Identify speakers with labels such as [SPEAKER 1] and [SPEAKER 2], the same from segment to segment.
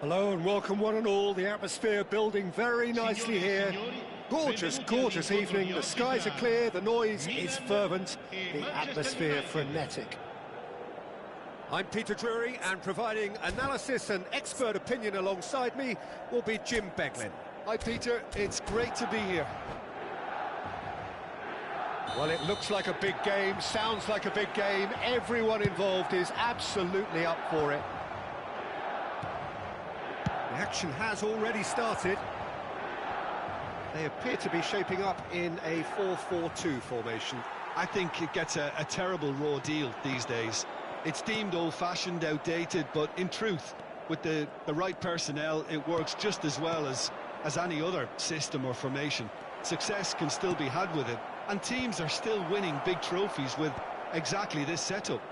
[SPEAKER 1] Hello and welcome one and all. The atmosphere building very nicely here. Gorgeous, gorgeous evening. The skies are clear, the noise is fervent, the atmosphere frenetic. I'm Peter Drury, and providing analysis and expert opinion alongside me will be Jim Beglin.
[SPEAKER 2] Hi Peter, it's great to be here.
[SPEAKER 1] Well, it looks like a big game, sounds like a big game. Everyone involved is absolutely up for it. The action has already started. They appear to be shaping up in a 4-4-2 formation.
[SPEAKER 2] I think it gets a terrible raw deal these days. It's deemed old-fashioned, outdated, but in truth, with the right personnel, it works just as well as any other system or formation. Success can still be had with it, and teams are still winning big trophies with exactly this setup.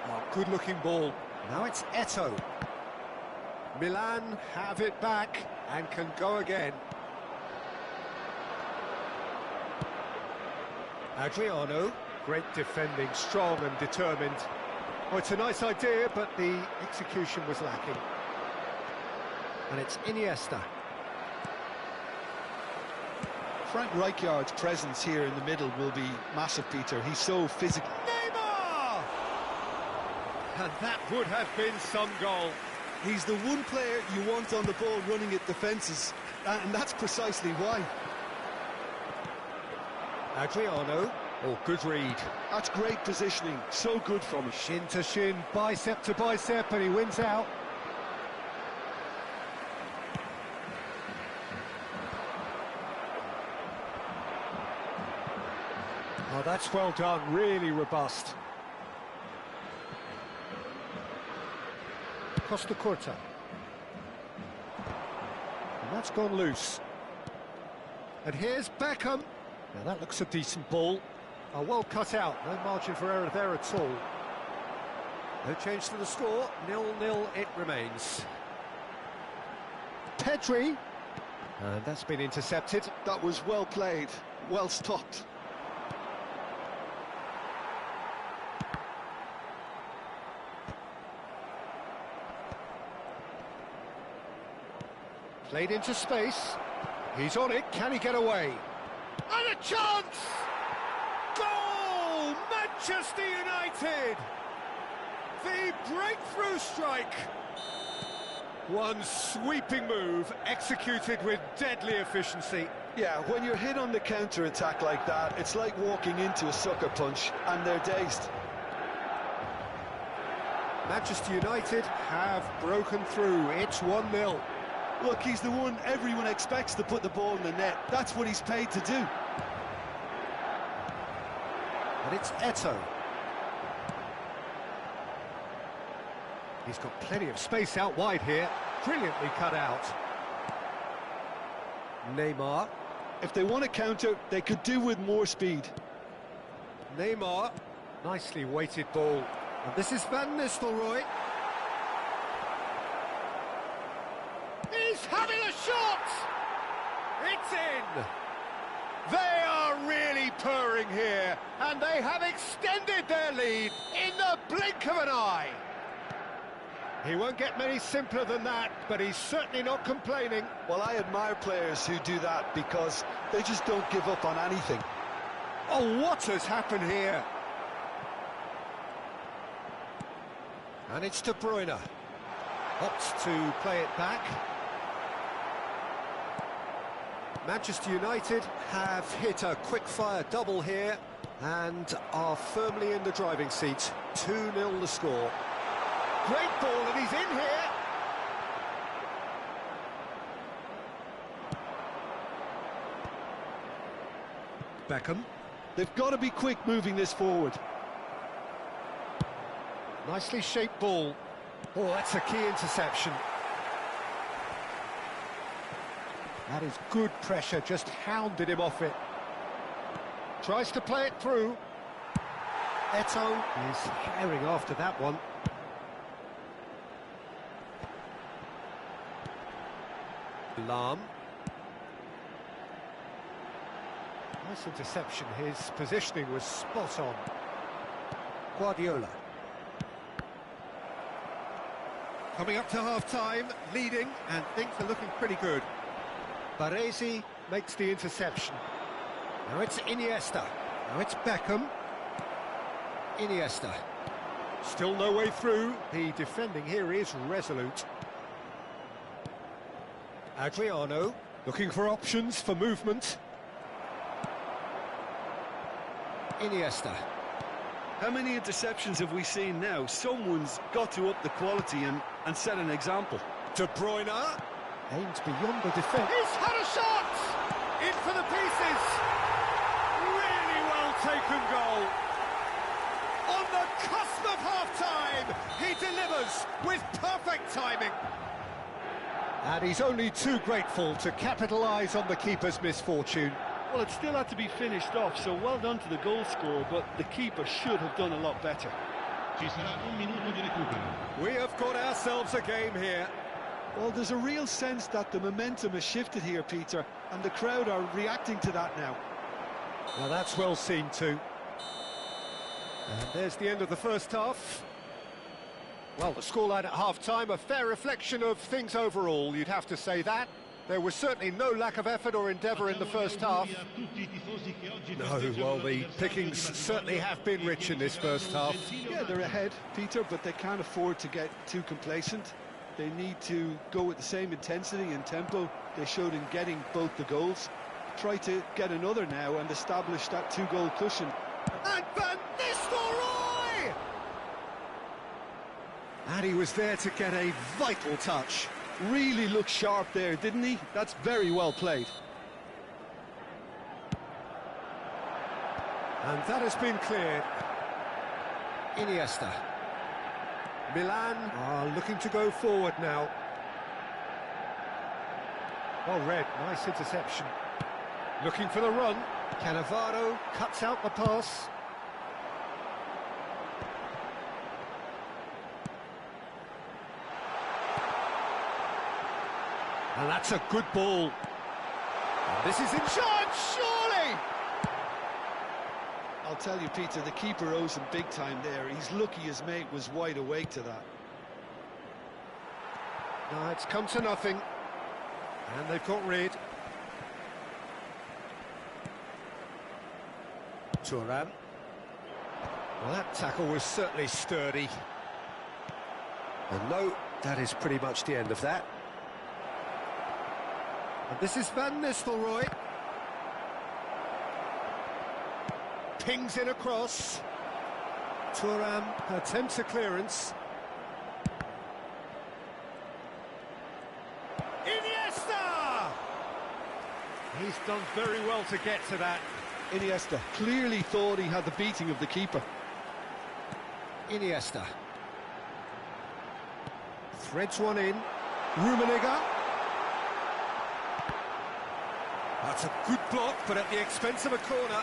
[SPEAKER 1] Oh, good-looking ball. Now it's Eto'o. Milan have it back and can go again. Adriano, great defending, strong and determined. Oh, it's a nice idea, but the execution was lacking. And it's Iniesta.
[SPEAKER 2] Frank Rijkaard's presence here in the middle will be massive, Peter. He's so physical.
[SPEAKER 1] Neymar! And that would have been some goal.
[SPEAKER 2] He's the one player you want on the ball running at defences, and that's precisely why.
[SPEAKER 1] Adriano, oh, good read.
[SPEAKER 2] That's great positioning, so good from him.
[SPEAKER 1] Shin to shin, bicep to bicep, and he wins out. Oh, that's well done, really robust. Costa Curta. And that's gone loose. And here's Beckham. Now that looks a decent ball. Oh, well cut out, no margin for error there at all. No change to the score, 0-0 it remains. Pedri. And that's been intercepted.
[SPEAKER 2] That was well played, well stopped.
[SPEAKER 1] Played into space. He's on it. Can he get away? And a chance! Goal! Manchester United! The breakthrough strike. One sweeping move, executed with deadly efficiency.
[SPEAKER 2] Yeah, when you're hit on the counter-attack like that, it's like walking into a sucker punch, and they're dazed.
[SPEAKER 1] Manchester United have broken through. It's 1-0.
[SPEAKER 2] Look, he's the one everyone expects to put the ball in the net. That's what he's paid to do.
[SPEAKER 1] And it's Eto'o. He's got plenty of space out wide here. Brilliantly cut out. Neymar.
[SPEAKER 2] If they want to counter, they could do with more speed.
[SPEAKER 1] Neymar. Nicely weighted ball. And this is Van Nistelrooy. He's having a shot! It's in! They are really purring here, and they have extended their lead in the blink of an eye. He won't get many simpler than that, but he's certainly not complaining.
[SPEAKER 2] Well, I admire players who do that because they just don't give up on anything.
[SPEAKER 1] Oh, what has happened here? And it's De Bruyne. Opts to play it back. Manchester United have hit a quick-fire double here and are firmly in the driving seat. 2-0 the score. Great ball, and he's in here. Beckham.
[SPEAKER 2] They've got to be quick moving this forward.
[SPEAKER 1] Nicely shaped ball. Oh, that's a key interception. That is good pressure, just hounded him off it. Tries to play it through. Eto'o is herring after that one. Lahm. Nice interception, his positioning was spot on. Guardiola. Coming up to half-time, leading, and things are looking pretty good. Baresi makes the interception. Now it's Iniesta. Now it's Beckham. Iniesta. Still no way through. The defending here is resolute. Adriano, looking for options for movement. Iniesta.
[SPEAKER 2] How many interceptions have we seen now? Someone's got to up the quality and set an example.
[SPEAKER 1] De Bruyne aims beyond the defence. He's had a shot! In for the pieces! Really well taken goal. On the cusp of half-time, he delivers with perfect timing. And he's only too grateful to capitalise on the keeper's misfortune.
[SPEAKER 2] Well, it still had to be finished off, so well done to the goal scorer, but the keeper should have done a lot better.
[SPEAKER 1] We have got ourselves a game here.
[SPEAKER 2] Well, there's a real sense that the momentum has shifted here, Peter, and the crowd are reacting to that now.
[SPEAKER 1] Well, that's well seen too. And there's the end of the first half. Well, the scoreline at half-time, a fair reflection of things overall, you'd have to say that. There was certainly no lack of effort or endeavour in the first half. No, well, the pickings certainly have been rich in this first half.
[SPEAKER 2] Yeah, they're ahead, Peter, but they can't afford to get too complacent. They need to go with the same intensity and tempo they showed in getting both the goals. Try to get another now and establish that two-goal cushion.
[SPEAKER 1] And Van Nistelrooy! And he was there to get a vital touch.
[SPEAKER 2] Really looked sharp there, didn't he? That's very well played.
[SPEAKER 1] And that has been cleared. Iniesta. Milan are looking to go forward now. Well read, nice interception. Looking for the run. Cannavaro cuts out the pass. And that's a good ball. And this is in charge, surely!
[SPEAKER 2] I'll tell you, Peter, the keeper owes him big time there. He's lucky his mate was wide awake to that.
[SPEAKER 1] No, it's come to nothing. And they've got rid. Thuram. Well, that tackle was certainly sturdy. And no, that is pretty much the end of that. And this is Van Nistelrooy. Pings in across. Thuram attempts a clearance. Iniesta! He's done very well to get to that.
[SPEAKER 2] Iniesta clearly thought he had the beating of the keeper.
[SPEAKER 1] Iniesta. Threads one in. Rummenigge. That's a good block, but at the expense of a corner.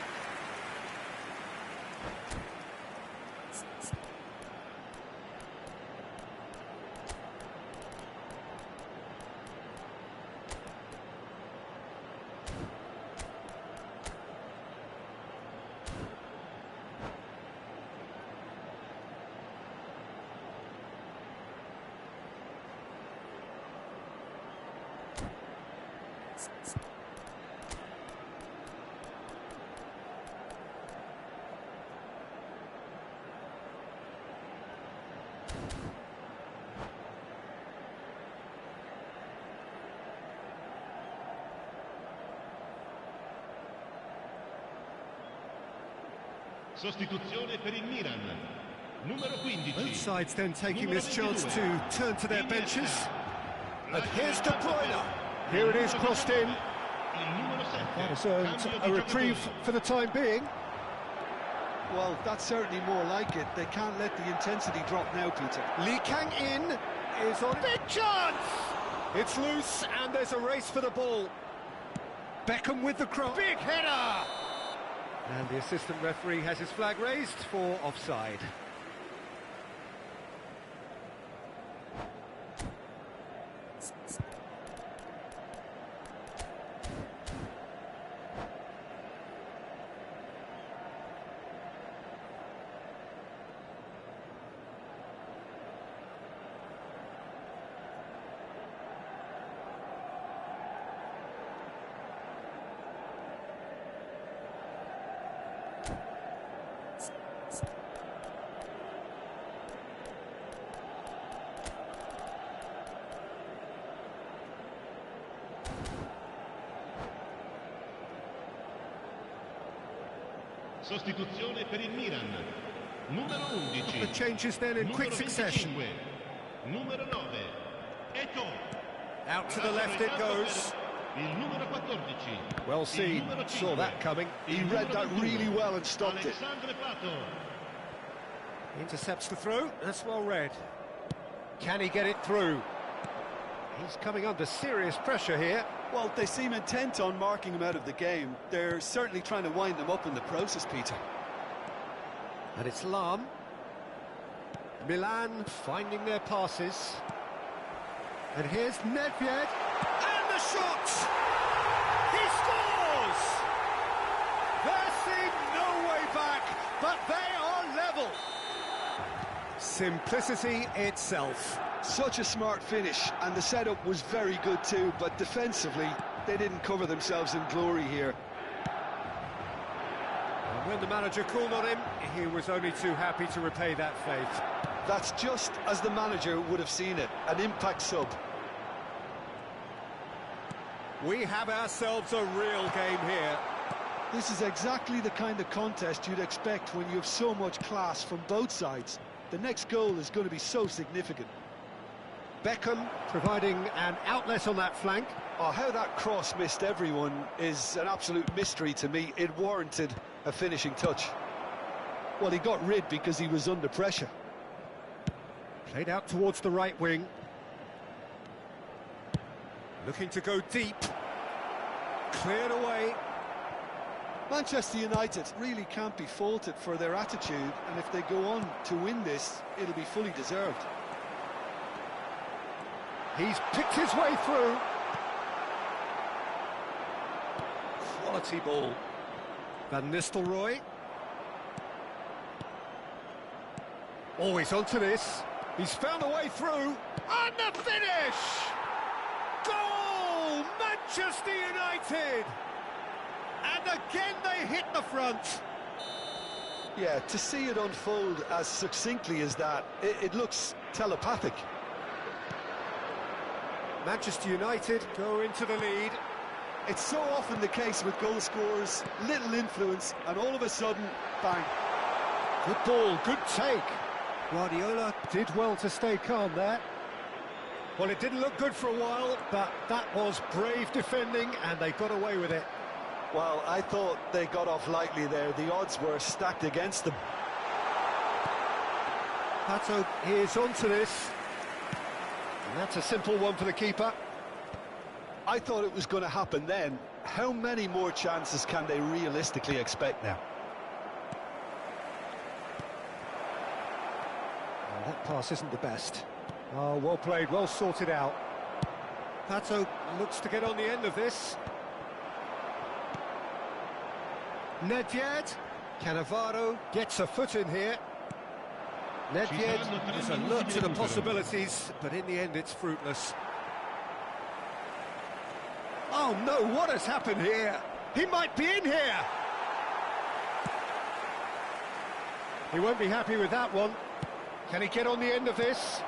[SPEAKER 3] Sostituzione per il Milan. Numero 15.
[SPEAKER 1] Both sides then taking this chance to turn to their benches. And here's De Bruyne. Here it is, crossed in. That has earned a reprieve for the time being.
[SPEAKER 2] Well, that's certainly more like it. They can't let the intensity drop now, Peter.
[SPEAKER 1] Lee Kang-in is on. Big chance! It's loose, and there's a race for the ball. Beckham with the cross. Big header! And the assistant referee has his flag raised for offside.
[SPEAKER 3] Sostituzione per il Milan. Numero 11.
[SPEAKER 1] The changes then in quick succession.
[SPEAKER 3] Numero 9. Eto'o.
[SPEAKER 1] Out to the left it goes.
[SPEAKER 3] Il numero 14.
[SPEAKER 1] Well seen, saw that coming.
[SPEAKER 2] He read that really well and stopped it.
[SPEAKER 3] Alexandre Pato.
[SPEAKER 1] Intercepts the throw, that's well read. Can he get it through? He's coming under serious pressure here.
[SPEAKER 2] Well, they seem intent on marking him out of the game. They're certainly trying to wind him up in the process, Peter.
[SPEAKER 1] And it's Lam. Milan finding their passes. And here's Nedved. And the shot! He scores! There seemed no way back, but they are level. Simplicity itself.
[SPEAKER 2] Such a smart finish, and the setup was very good too, but defensively, they didn't cover themselves in glory here.
[SPEAKER 1] And when the manager called on him, he was only too happy to repay that faith.
[SPEAKER 2] That's just as the manager would have seen it, an impact sub.
[SPEAKER 1] We have ourselves a real game here.
[SPEAKER 2] This is exactly the kind of contest you'd expect when you have so much class from both sides. The next goal is going to be so significant.
[SPEAKER 1] Beckham providing an outlet on that flank.
[SPEAKER 2] Oh, how that cross missed everyone is an absolute mystery to me. It warranted a finishing touch. Well, he got rid because he was under pressure.
[SPEAKER 1] Played out towards the right wing. Looking to go deep. Cleared away.
[SPEAKER 2] Manchester United really can't be faulted for their attitude, and if they go on to win this, it'll be fully deserved.
[SPEAKER 1] He's picked his way through. Quality ball. Van Nistelrooy. Always onto this. He's found a way through. And the finish! Goal! Manchester United! And again they hit the front.
[SPEAKER 2] Yeah, to see it unfold as succinctly as that, it looks telepathic.
[SPEAKER 1] Manchester United go into the lead.
[SPEAKER 2] It's so often the case with goal scorers, little influence, and all of a sudden, bang.
[SPEAKER 1] Good ball, good take. Guardiola did well to stay calm there. Well, it didn't look good for a while, but that was brave defending, and they got away with it.
[SPEAKER 2] Well, I thought they got off lightly there. The odds were stacked against them.
[SPEAKER 1] Pato is onto this. And that's a simple one for the keeper.
[SPEAKER 2] I thought it was going to happen then. How many more chances can they realistically expect now?
[SPEAKER 1] Oh, that pass isn't the best. Oh, well played, well sorted out. Pato looks to get on the end of this. Nedved. Cannavaro gets a foot in here. Nedved is alert to the possibilities, but in the end it's fruitless. Oh no, what has happened here? He might be in here! He won't be happy with that one. Can he get on the end of this?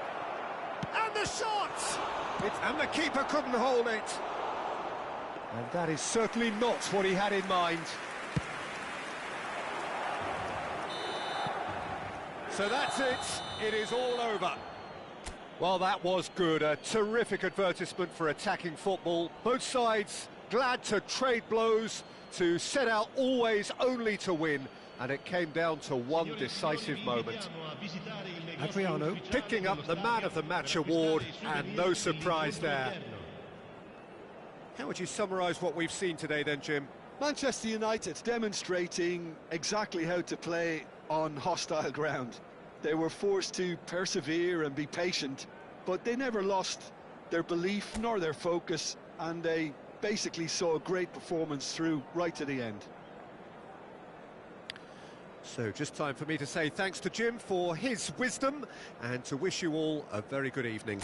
[SPEAKER 1] And the shot! And the keeper couldn't hold it. And that is certainly not what he had in mind. So that's it. It is all over. Well, that was good. A terrific advertisement for attacking football. Both sides glad to trade blows, to set out always only to win. And it came down to one decisive moment. Adriano picking up the Man of the Match award, and no surprise there. How would you summarise what we've seen today then, Jim?
[SPEAKER 2] Manchester United demonstrating exactly how to play on hostile ground. They were forced to persevere and be patient, but they never lost their belief nor their focus, and they basically saw a great performance through right to the end.
[SPEAKER 1] So just time for me to say thanks to Jim for his wisdom and to wish you all a very good evening.